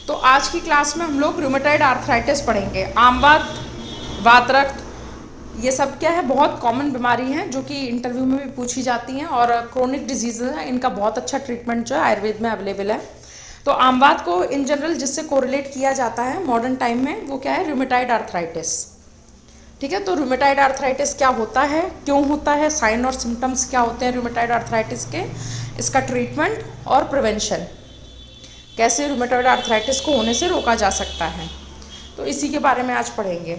तो आज की क्लास में हम लोग रूमेटॉइड आर्थराइटिस पढ़ेंगे। आमवात, वातरक्त, ये सब क्या है, बहुत कॉमन बीमारी हैं जो कि इंटरव्यू में भी पूछी जाती हैं और क्रोनिक डिजीज़ हैं। इनका बहुत अच्छा ट्रीटमेंट जो है आयुर्वेद में अवेलेबल है। तो आमवात को इन जनरल जिससे कोरिलेट किया जाता है मॉडर्न टाइम में, वो क्या है, रूमेटॉइड आर्थराइटिस। ठीक है, तो रूमेटॉइड आर्थराइटिस क्या होता है, क्यों होता है, साइन और सिम्टम्स क्या होते हैं रूमेटॉइड आर्थराइटिस के, इसका ट्रीटमेंट और प्रिवेंशन, कैसे रूमेटॉइड आर्थराइटिस को होने से रोका जा सकता है, तो इसी के बारे में आज पढ़ेंगे।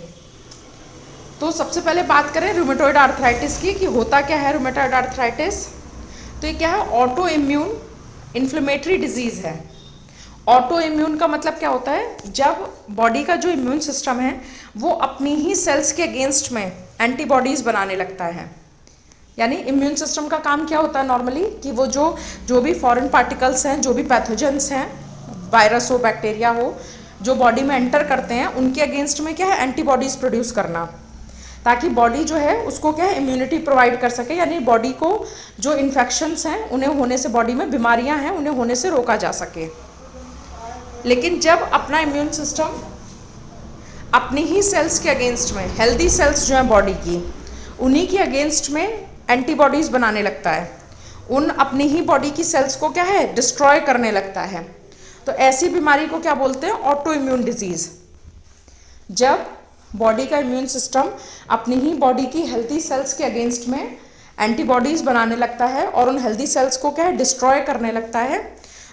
तो सबसे पहले बात करें रूमेटॉइड आर्थराइटिस की कि होता क्या है रूमेटॉइड आर्थराइटिस। तो ये क्या है, ऑटो इम्यून इन्फ्लेमेटरी डिजीज़ है। ऑटो इम्यून का मतलब क्या होता है, जब बॉडी का जो इम्यून सिस्टम है वो अपनी ही सेल्स के अगेंस्ट में एंटीबॉडीज़ बनाने लगता है। यानी इम्यून सिस्टम का काम क्या होता है नॉर्मली कि वो जो भी फॉरेन पार्टिकल्स हैं, जो भी पैथोजेंस हैं, वायरस हो, बैक्टीरिया हो, जो बॉडी में एंटर करते हैं, उनके अगेंस्ट में क्या है, एंटीबॉडीज़ प्रोड्यूस करना, ताकि बॉडी जो है उसको क्या है, इम्यूनिटी प्रोवाइड कर सके। यानी बॉडी को जो इन्फेक्शंस हैं उन्हें होने से, बॉडी में बीमारियां हैं उन्हें होने से रोका जा सके। लेकिन जब अपना इम्यून सिस्टम अपनी ही सेल्स के अगेंस्ट में, हेल्दी सेल्स जो हैं बॉडी की, उन्हीं के अगेंस्ट में एंटीबॉडीज़ बनाने लगता है, उन अपनी ही बॉडी की सेल्स को क्या है, डिस्ट्रॉय करने लगता है, तो ऐसी बीमारी को क्या बोलते हैं, ऑटो इम्यून डिजीज़। जब बॉडी का इम्यून सिस्टम अपनी ही बॉडी की हेल्दी सेल्स के अगेंस्ट में एंटीबॉडीज़ बनाने लगता है और उन हेल्दी सेल्स को क्या है, डिस्ट्रॉय करने लगता है,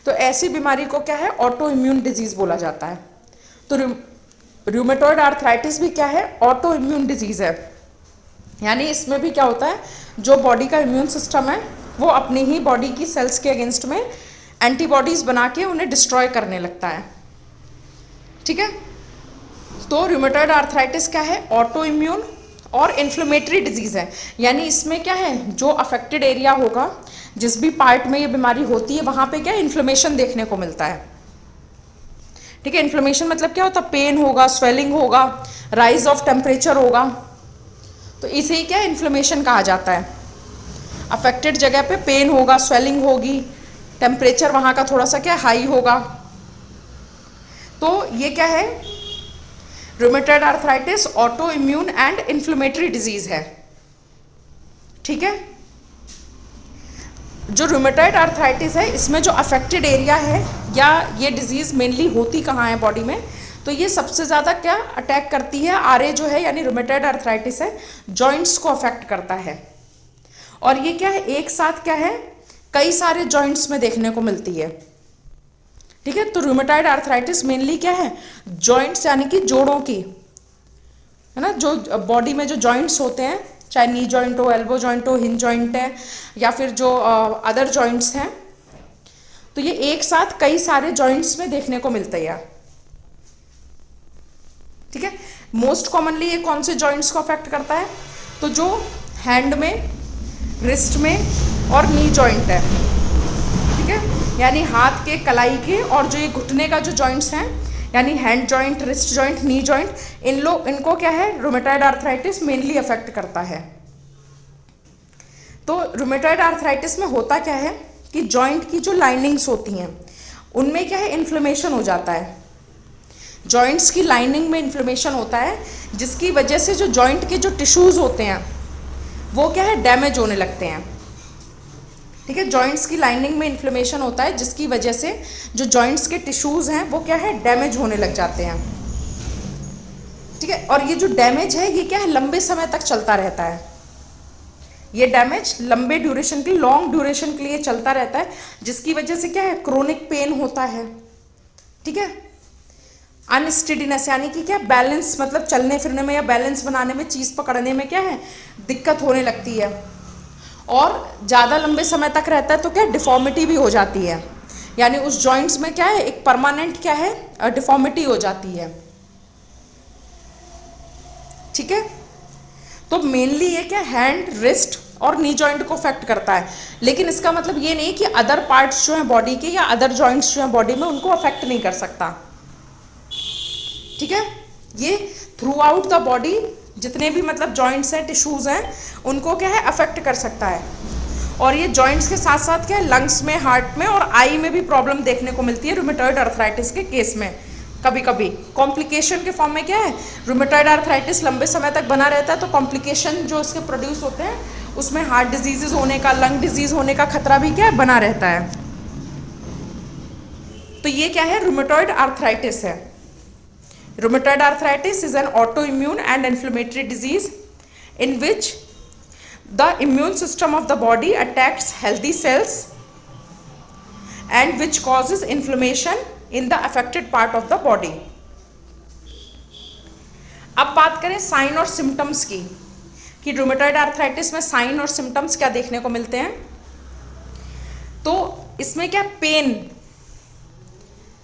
तो ऐसी बीमारी को क्या है, ऑटो इम्यून डिजीज़ बोला जाता है। तो रूमेटॉइड आर्थराइटिस भी क्या है, ऑटो इम्यून डिजीज़ है। यानी इसमें भी क्या होता है, जो बॉडी का इम्यून सिस्टम है वो अपनी ही बॉडी की सेल्स के अगेंस्ट में एंटीबॉडीज़ बना के उन्हें डिस्ट्रॉय करने लगता है। ठीक है, तो रूमेटॉइड आर्थराइटिस क्या है, ऑटो इम्यून और इन्फ्लेमेटरी डिजीज़ है। यानी इसमें क्या है, जो अफेक्टेड एरिया होगा, जिस भी पार्ट में ये बीमारी होती है, वहाँ पे क्या इन्फ्लेमेशन देखने को मिलता है। ठीक है, इन्फ्लेमेशन मतलब क्या होता है, पेन होगा, स्वेलिंग होगा, राइज ऑफ टेम्परेचर होगा, तो इसे ही क्या इन्फ्लेमेशन कहा जाता है। अफेक्टेड जगह पे पेन होगा, स्वेलिंग होगी, टेम्परेचर वहाँ का थोड़ा सा क्या हाई होगा, तो ये क्या है, rheumatoid arthritis auto immune and inflammatory disease है। ठीक है, जो रूमेटॉइड आर्थराइटिस है इसमें जो अफेक्टेड एरिया है, या ये डिजीज़ मेनली होती कहाँ है बॉडी में, तो ये सबसे ज़्यादा क्या अटैक करती है, आरए जो है यानी रूमेटॉइड आर्थराइटिस है, जॉइंट्स को अफेक्ट करता है। और ये क्या है, एक साथ क्या है, कई सारे जॉइंट्स में देखने को मिलती है। ठीक है, तो रूमेटॉइड आर्थराइटिस मेनली क्या है, जॉइंट्स यानी कि जोड़ों की, है ना, जो बॉडी में जो जॉइंट्स होते हैं, चाहे नी जॉइंट हो, एल्बो जॉइंट हो, हिंज जॉइंट है, या फिर जो अदर जॉइंट्स हैं, तो ये एक साथ कई सारे जॉइंट्स में देखने को मिलते हैं। ठीक है, मोस्ट कॉमनली ये कौन से जॉइंट्स को अफेक्ट करता है, तो जो हैंड में, रिस्ट में और नी जॉइंट है। ठीक है, यानी हाथ के, कलाई के, और जो ये घुटने का जो जॉइंट्स हैं, यानी hand joint, wrist joint, knee joint, इनको क्या है, रूमेटॉइड आर्थराइटिस मेनली अफेक्ट करता है। तो रूमेटॉइड आर्थराइटिस में होता क्या है कि जॉइंट की जो लाइनिंग्स होती हैं उनमें क्या है, इन्फ्लेमेशन हो जाता है। जॉइंट्स की लाइनिंग में इन्फ्लेमेशन होता है, जिसकी वजह से जो जॉइंट के जो टिश्यूज़ होते हैं वो क्या है, डैमेज होने लगते हैं। ठीक है, जॉइंट्स की लाइनिंग में इन्फ्लेमेशन होता है, जिसकी वजह से जो जॉइंट्स के टिश्यूज़ हैं वो क्या है, डैमेज होने लग जाते हैं। ठीक है, और ये जो डैमेज है ये क्या है, लंबे समय तक चलता रहता है। ये डैमेज लंबे ड्यूरेशन के लिए, लॉन्ग ड्यूरेशन के लिए चलता रहता है, जिसकी वजह से क्या है, क्रोनिक पेन होता है। ठीक है, अनस्टेडीनेस यानी कि क्या, बैलेंस, मतलब चलने फिरने में या बैलेंस बनाने में, चीज़ पकड़ने में क्या है, दिक्कत होने लगती है। और ज़्यादा लंबे समय तक रहता है तो क्या, डिफॉर्मिटी भी हो जाती है। यानी उस जॉइंट्स में क्या है, एक परमानेंट क्या है, डिफॉर्मिटी हो जाती है। ठीक है, तो मेनली ये क्या, हैंड, रिस्ट और नी जॉइंट को अफेक्ट करता है। लेकिन इसका मतलब ये नहीं कि अदर पार्ट्स जो हैं बॉडी के या अदर जॉइंट्स जो हैं बॉडी में, उनको अफेक्ट नहीं कर सकता। ठीक है, ये थ्रू आउट द बॉडी जितने भी मतलब जॉइंट्स हैं, टिश्यूज़ हैं, उनको क्या है, अफेक्ट कर सकता है। और ये जॉइंट्स के साथ साथ क्या है, लंग्स में, हार्ट में और आई में भी प्रॉब्लम देखने को मिलती है रूमेटॉइड आर्थराइटिस के केस में। कभी कभी कॉम्प्लिकेशन के फॉर्म में क्या है, रूमेटॉइड आर्थराइटिस लंबे समय तक बना रहता है तो कॉम्प्लिकेशन जो इसके प्रोड्यूस होते हैं उसमें हार्ट डिजीजेज होने का, लंग डिजीज होने का खतरा भी क्या है, बना रहता है। तो ये क्या है, रूमेटॉइड आर्थराइटिस है। Rheumatoid arthritis is an auto immune and inflammatory disease in which the immune system of the body attacks healthy cells and which causes inflammation in the affected part of the body. अब बात करें sign और symptoms की कि rheumatoid arthritis में sign और symptoms क्या देखने को मिलते हैं। तो इसमें क्या, पेन,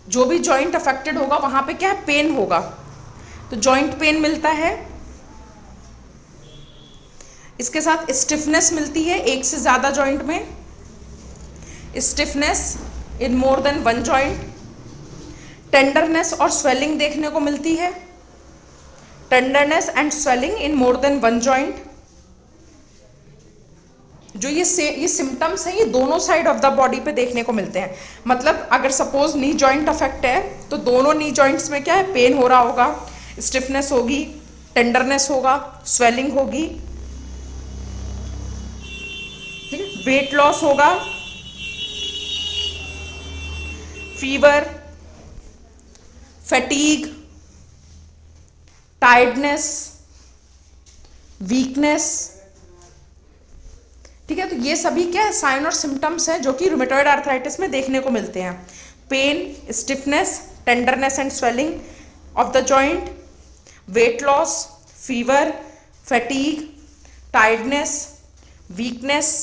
जो भी जॉइंट अफेक्टेड होगा वहां पे क्या, पेन होगा। तो जॉइंट पेन मिलता है, इसके साथ स्टिफनेस मिलती है एक से ज़्यादा जॉइंट में, स्टिफनेस इन more than one joint, tenderness और स्वेलिंग देखने को मिलती है, tenderness and swelling in more than one joint. जो ये सिम्टम्स हैं ये दोनों साइड ऑफ द बॉडी पे देखने को मिलते हैं। मतलब अगर सपोज नी जॉइंट अफेक्ट है तो दोनों नी जॉइंट्स में क्या है, पेन हो रहा होगा, स्टिफनेस होगी, टेंडरनेस होगा, स्वेलिंग होगी, वेट लॉस होगा, फीवर, फैटीग, टायर्डनेस, वीकनेस। ठीक है, तो ये सभी क्या है, साइन और सिम्टम्स हैं जो कि रूमेटॉइड आर्थराइटिस में देखने को मिलते हैं। Pain, stiffness, tenderness and swelling of the joint, weight loss, fever, fatigue, tiredness, weakness.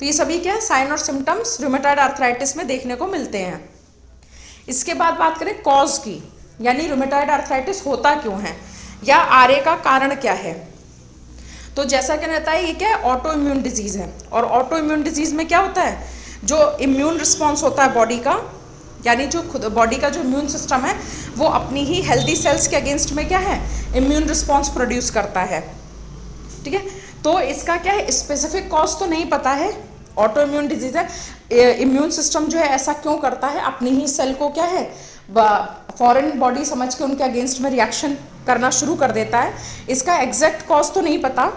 तो ये सभी क्या है, साइन और सिम्टम्स रूमेटॉइड आर्थराइटिस में देखने को मिलते हैं। इसके बाद बात करें कॉज की, यानी रूमेटॉइड आर्थराइटिस होता क्यों है या आरए का कारण क्या है। तो जैसा कि रहता है ये क्या है, ऑटो इम्यून डिजीज है। और ऑटो इम्यून डिजीज में क्या होता है, जो इम्यून रिस्पॉन्स होता है बॉडी का, यानी जो खुद बॉडी का जो इम्यून सिस्टम है वो अपनी ही हेल्दी सेल्स के अगेंस्ट में क्या है, इम्यून रिस्पॉन्स प्रोड्यूस करता है। ठीक है, तो इसका क्या है, स्पेसिफिक कॉज तो नहीं पता है, ऑटो इम्यून डिजीज है। इम्यून सिस्टम जो है ऐसा क्यों करता है, अपनी ही सेल को क्या है, फॉरेन बॉडी समझ के उनके अगेंस्ट में रिएक्शन करना शुरू कर देता है। इसका एग्जैक्ट कॉज तो नहीं पता,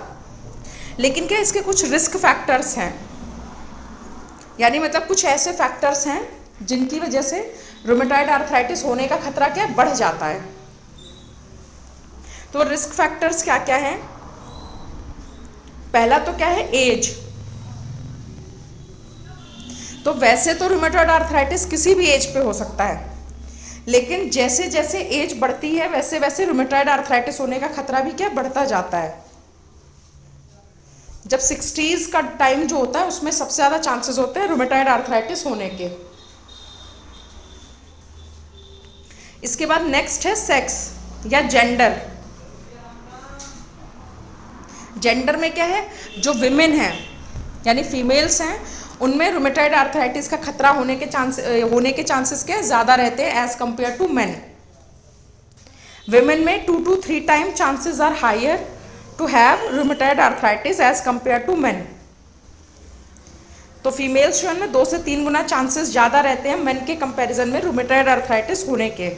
लेकिन क्या इसके कुछ रिस्क फैक्टर्स हैं, यानी मतलब कुछ ऐसे फैक्टर्स हैं जिनकी वजह से रूमेटॉइड आर्थराइटिस होने का खतरा क्या बढ़ जाता है। तो रिस्क फैक्टर्स क्या क्या हैं, पहला तो क्या है, एज। तो वैसे तो रूमेटॉइड आर्थराइटिस किसी भी एज पे हो सकता है, लेकिन जैसे जैसे एज बढ़ती है वैसे वैसे रूमेटॉइड आर्थराइटिस होने का खतरा भी क्या बढ़ता जाता है। जब 60s का टाइम जो होता है उसमें सबसे ज़्यादा चांसेस होते हैं रूमेटॉइड आर्थराइटिस होने के। इसके बाद नेक्स्ट है सेक्स या जेंडर। जेंडर में क्या है, जो विमेन हैं यानी फीमेल्स हैं उनमें रूमेटॉइड आर्थराइटिस का खतरा होने के चांसेस क्या ज़्यादा रहते हैं as compare to men. Women में 2 to 3 time chances are higher to have rheumatoid arthritis as compare to men. तो फीमेल्स जो है ना 2 से 3 गुना चांसेस ज़्यादा रहते हैं मेन के कंपैरिजन में रूमेटॉइड आर्थराइटिस होने के।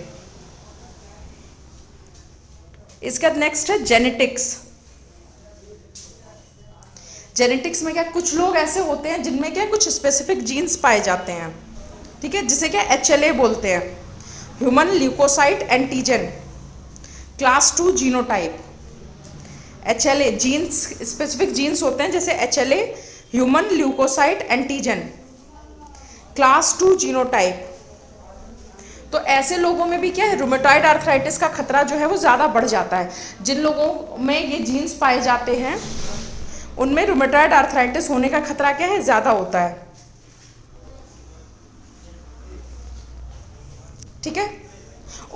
इसका नेक्स्ट है जेनेटिक्स। जेनेटिक्स में क्या, कुछ लोग ऐसे होते हैं जिनमें क्या कुछ स्पेसिफिक जीन्स पाए जाते हैं, ठीक है, जिसे क्या HLA बोलते हैं, human leukocyte antigen class 2 genotype. HLA genes, specific genes होते हैं जैसे HLA human leukocyte antigen class 2 genotype. तो ऐसे लोगों में भी क्या है, रूमेटॉइड आर्थराइटिस का खतरा जो है वो ज़्यादा बढ़ जाता है। जिन लोगों में ये जीन्स पाए जाते हैं उनमें रूमेटॉइड आर्थराइटिस होने का खतरा क्या है, ज़्यादा होता है। ठीक है,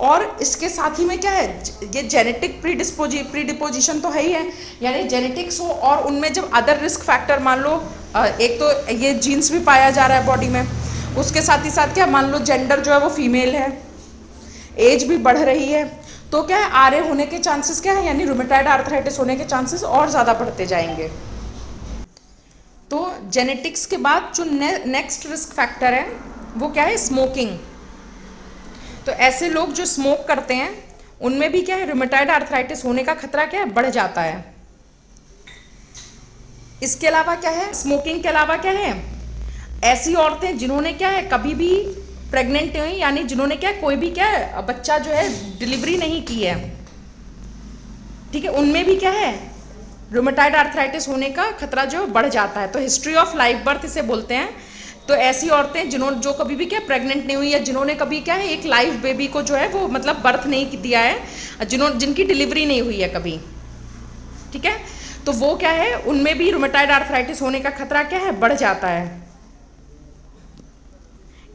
और इसके साथ ही में क्या है, ये जेनेटिक प्रीडिपोजिशन तो है ही है, यानी जेनेटिक्स हो और उनमें जब अदर रिस्क फैक्टर, मान लो एक तो ये जीन्स भी पाया जा रहा है बॉडी में, उसके साथ ही साथ क्या, मान लो जेंडर जो है वो फीमेल है, एज भी बढ़ रही है, तो क्या है आरए होने के चांसेस क्या है, यानी रूमेटॉइड आर्थराइटिस होने के चांसेस और ज़्यादा बढ़ते जाएंगे। तो जेनेटिक्स के बाद जो नेक्स्ट रिस्क फैक्टर है वो क्या है, स्मोकिंग। तो ऐसे लोग जो स्मोक करते हैं उनमें भी क्या है, रूमेटॉइड आर्थराइटिस होने का खतरा क्या है, बढ़ जाता है। इसके अलावा क्या है, स्मोकिंग के अलावा क्या है, ऐसी औरतें जिन्होंने क्या है कभी भी प्रेग्नेंट हुई, यानी जिन्होंने क्या कोई भी क्या है बच्चा जो है डिलीवरी नहीं की है, ठीक है, उनमें भी क्या है रूमेटॉइड आर्थराइटिस होने का खतरा जो बढ़ जाता है। तो हिस्ट्री ऑफ लाइव बर्थ इसे बोलते हैं। तो ऐसी औरतें जो कभी भी क्या प्रेग्नेंट नहीं हुई है, जिन्होंने कभी क्या है एक लाइव बेबी को जो है वो मतलब बर्थ नहीं दिया है, जिनकी डिलीवरी नहीं हुई है कभी, ठीक है, तो वो क्या है उनमें भी रूमेटॉइड आर्थराइटिस होने का खतरा क्या है, बढ़ जाता है।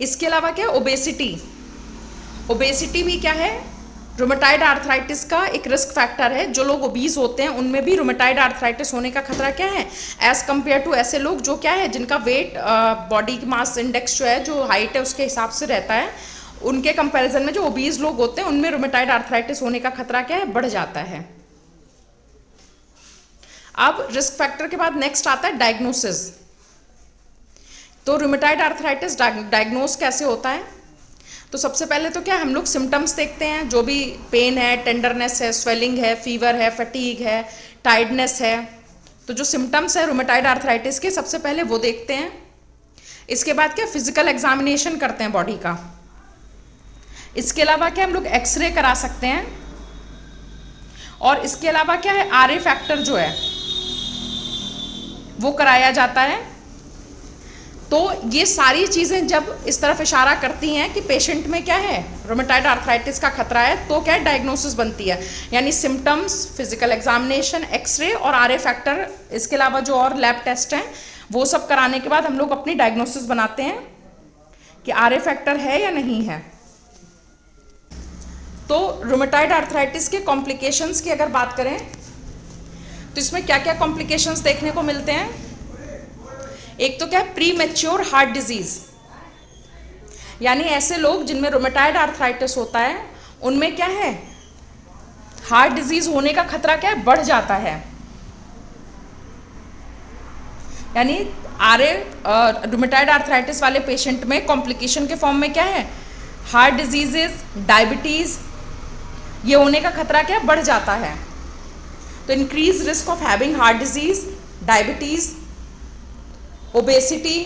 इसके अलावा क्या, ओबेसिटी। ओबेसिटी भी क्या है, रूमेटॉइड आर्थराइटिस का एक रिस्क फैक्टर है। जो लोग ओबीज होते हैं उनमें भी रूमेटॉइड आर्थराइटिस होने का खतरा क्या है, एज कंपेयर टू ऐसे लोग जो क्या है जिनका वेट बॉडी मास इंडेक्स जो है, जो हाइट है उसके हिसाब से रहता है, उनके कंपैरिजन में जो ओबीज लोग होते हैं उनमें रूमेटॉइड आर्थराइटिस होने का खतरा क्या है, बढ़ जाता है। अब रिस्क फैक्टर के बाद नेक्स्ट आता है डायग्नोसिस। तो रूमेटॉइड आर्थराइटिस डायग्नोस कैसे होता है, तो सबसे पहले तो क्या हम लोग सिम्टम्स देखते हैं, जो भी पेन है, टेंडरनेस है, स्वेलिंग है, फीवर है, फटीग है, टायर्डनेस है, तो जो सिम्टम्स है रूमेटॉइड आर्थराइटिस के सबसे पहले वो देखते हैं। इसके बाद क्या फिजिकल एग्जामिनेशन करते हैं बॉडी का। इसके अलावा क्या हम लोग एक्सरे करा सकते हैं, और इसके अलावा क्या है आरए फैक्टर जो है वो कराया जाता है। तो ये सारी चीज़ें जब इस तरफ इशारा करती हैं कि पेशेंट में क्या है रूमेटॉइड आर्थराइटिस का खतरा है, तो क्या डायग्नोसिस बनती है, यानी सिम्टम्स, फिजिकल एग्जामिनेशन, एक्सरे और आरए फैक्टर, इसके अलावा जो और लैब टेस्ट हैं वो सब कराने के बाद हम लोग अपनी डायग्नोसिस बनाते हैं कि आरए फैक्टर है या नहीं है। तो रूमेटॉइड आर्थराइटिस के कॉम्प्लिकेशंस की अगर बात करें तो इसमें क्या क्या कॉम्प्लिकेशंस देखने को मिलते हैं। एक तो क्या है प्री मैच्योर हार्ट डिजीज, यानी ऐसे लोग जिनमें रूमेटॉइड आर्थराइटिस होता है उनमें क्या है हार्ट डिजीज होने का खतरा क्या है, बढ़ जाता है। यानी रूमेटॉइड आर्थराइटिस वाले पेशेंट में कॉम्प्लिकेशन के फॉर्म में क्या है हार्ट डिजीजेस, डायबिटीज, ये होने का खतरा क्या बढ़ जाता है। तो increase risk of having heart disease, diabetes, obesity.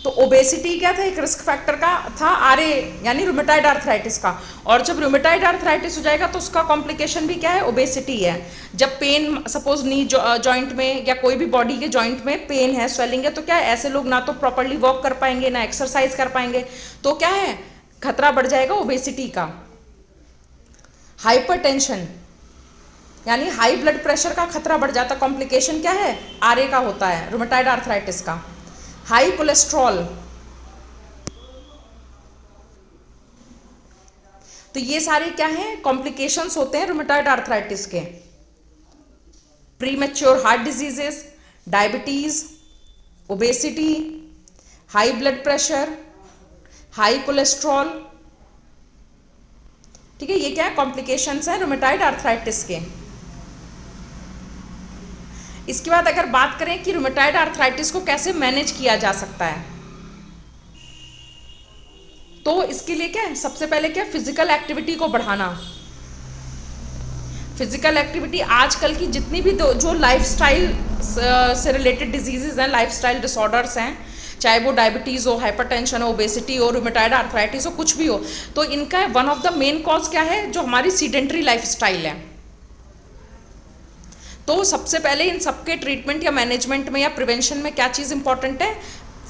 तो ओबेसिटी क्या था, एक रिस्क फैक्टर का था आरए यानी रूमेटॉइड आर्थराइटिस का, और जब रूमेटॉइड आर्थराइटिस हो जाएगा तो उसका कॉम्प्लिकेशन भी क्या है, ओबेसिटी है। जब पेन, सपोज नी जॉइंट में या कोई भी बॉडी के जॉइंट में पेन है, स्वेलिंग है, तो क्या है ऐसे लोग ना तो प्रॉपरली वॉक कर पाएंगे, ना एक्सरसाइज कर पाएंगे, तो क्या है खतरा बढ़ जाएगा ओबेसिटी का। हाइपरटेंशन यानी हाई ब्लड प्रेशर का खतरा बढ़ जाता, कॉम्प्लिकेशन क्या है आरए का होता है रूमेटॉइड आर्थराइटिस का। हाई कोलेस्ट्रॉल, तो ये सारे क्या हैं कॉम्प्लिकेशंस होते हैं रूमेटॉइड आर्थराइटिस के। Premature heart diseases, diabetes, obesity, high blood pressure, high cholesterol, ठीक है, ये क्या है कॉम्प्लिकेशंस हैं रूमेटॉइड आर्थराइटिस के। इसके बाद अगर बात करें कि रूमेटॉइड आर्थराइटिस को कैसे मैनेज किया जा सकता है, तो इसके लिए क्या है सबसे पहले क्या फिजिकल एक्टिविटी को बढ़ाना। फिजिकल एक्टिविटी आजकल की जितनी भी जो लाइफस्टाइल से रिलेटेड डिजीजेज हैं, लाइफस्टाइल डिसऑर्डर्स हैं, चाहे वो डायबिटीज़ हो, हाइपरटेंशन हो, ओबेसिटी हो, रूमेटॉइड आर्थराइटिस हो, कुछ भी हो, तो इनका one of the main cause क्या है, जो हमारी सीडेंटरी लाइफस्टाइल है। तो सबसे पहले इन सबके ट्रीटमेंट या मैनेजमेंट में या प्रिवेंशन में क्या चीज़ इंपॉर्टेंट है,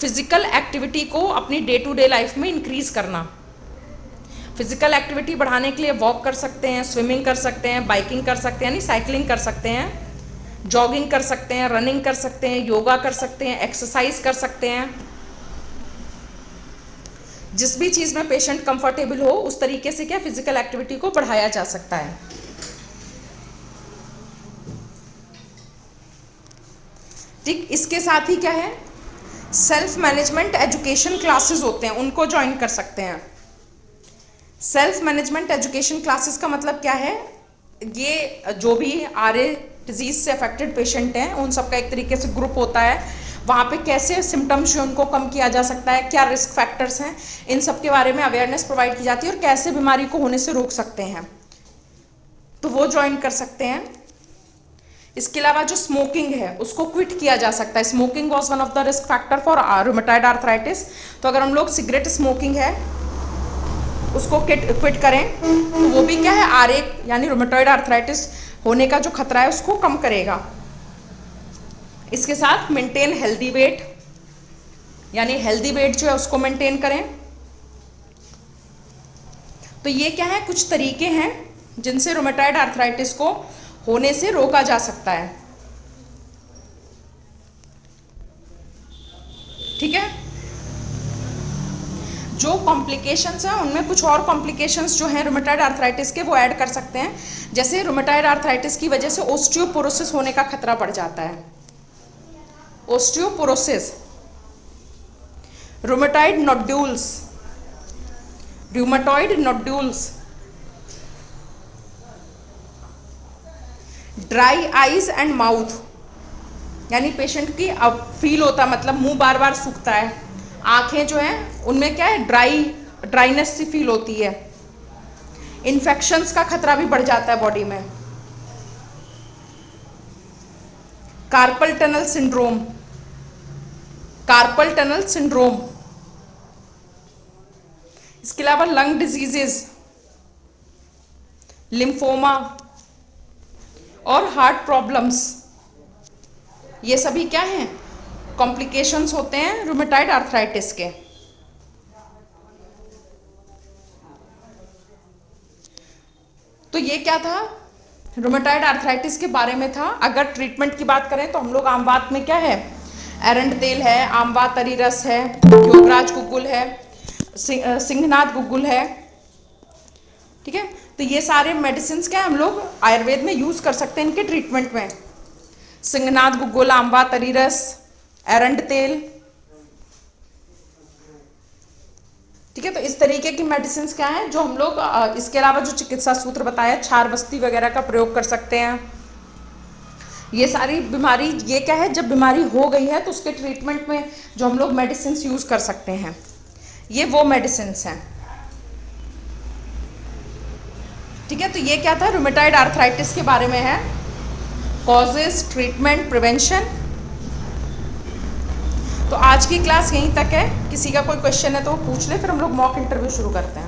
फिजिकल एक्टिविटी को अपनी डे टू डे लाइफ में इंक्रीज करना। फिजिकल एक्टिविटी बढ़ाने के लिए वॉक कर सकते हैं, स्विमिंग कर सकते हैं, बाइकिंग कर सकते हैं यानी साइकिलिंग कर सकते हैं, जॉगिंग कर सकते हैं, रनिंग कर सकते हैं, योगा कर सकते हैं, एक्सरसाइज कर सकते हैं। जिस भी चीज़ में पेशेंट कंफर्टेबल हो उस तरीके से क्या फिजिकल एक्टिविटी को बढ़ाया जा सकता है। ठीक, इसके साथ ही क्या है सेल्फ मैनेजमेंट एजुकेशन क्लासेस होते हैं, उनको ज्वाइन कर सकते हैं। सेल्फ मैनेजमेंट एजुकेशन क्लासेस का मतलब क्या है, ये जो भी आरए डिजीज से अफेक्टेड पेशेंट हैं, उन सबका एक तरीके से ग्रुप होता है, वहाँ पे कैसे सिम्टम्स जो उनको कम किया जा सकता है, क्या रिस्क फैक्टर्स हैं, इन सब के बारे में अवेयरनेस प्रोवाइड की जाती है और कैसे बीमारी को होने से रोक सकते हैं, तो वो ज्वाइन कर सकते हैं। इसके अलावा जो स्मोकिंग है उसको क्विट किया जा सकता है। Smoking was one of the risk factor for rheumatoid arthritis. तो अगर हम लोग सिगरेट स्मोकिंग है उसको क्विट करें तो वो भी क्या है, यानी रूमेटॉइड आर्थराइटिस होने का जो खतरा है उसको कम करेगा। इसके साथ मेंटेन हेल्दी वेट, यानी हेल्दी वेट जो है उसको मेंटेन करें। तो ये क्या है, कुछ तरीके हैं जिनसे रूमेटॉइड आर्थराइटिस को होने से रोका जा सकता है। ठीक है, जो कॉम्प्लिकेशंस हैं उनमें कुछ और कॉम्प्लिकेशंस जो हैं रूमेटॉइड आर्थराइटिस के वो ऐड कर सकते हैं। जैसे रूमेटॉइड आर्थराइटिस की वजह से ओस्टियोपोरोसिस होने का खतरा बढ़ जाता है। Osteoporosis, rheumatoid nodules, dry eyes and mouth, यानी पेशेंट की अब फील होता, मतलब मुंह बार बार सूखता है, आंखें जो हैं उनमें क्या है, ड्राइनेस सी फील होती है। इन्फेक्शंस का खतरा भी बढ़ जाता है बॉडी में। कार्पल टनल सिंड्रोम, इसके अलावा लंग डिजीजेस, लिम्फोमा और हार्ट प्रॉब्लम्स, ये सभी क्या हैं, कॉम्प्लिकेशंस होते हैं रूमेटॉइड आर्थराइटिस के। तो ये क्या था, रूमेटॉइड आर्थराइटिस के बारे में था। अगर ट्रीटमेंट की बात करें तो हम लोग आम बात में क्या है, एरंड तेल है, आंबा तरी रस है, योगराज गुग्गुल है, सिंहनाथ गुग्गुल है। ठीक है, तो ये सारे मेडिसिन क्या हम लोग आयुर्वेद में यूज कर सकते हैं इनके ट्रीटमेंट में। सिंहनाथ गुग्गुल, आंबा तरी रस, एरंड तेल। ठीक है, तो इस तरीके की मेडिसिन क्या हैं जो हम लोग इसके अलावा जो चिकित्सा सूत्र बताया, क्षार बस्ती वगैरह का प्रयोग कर सकते हैं। ये सारी बीमारी, ये क्या है, जब बीमारी हो गई है तो उसके ट्रीटमेंट में जो हम लोग मेडिसिन यूज कर सकते हैं, ये वो मेडिसिन हैं। ठीक है, तो ये क्या था, रूमेटॉइड आर्थराइटिस के बारे में है, कॉजेस, ट्रीटमेंट, प्रिवेंशन। तो आज की क्लास यहीं तक है। किसी का कोई क्वेश्चन है तो वो पूछ ले, फिर हम लोग मॉक इंटरव्यू शुरू करते हैं।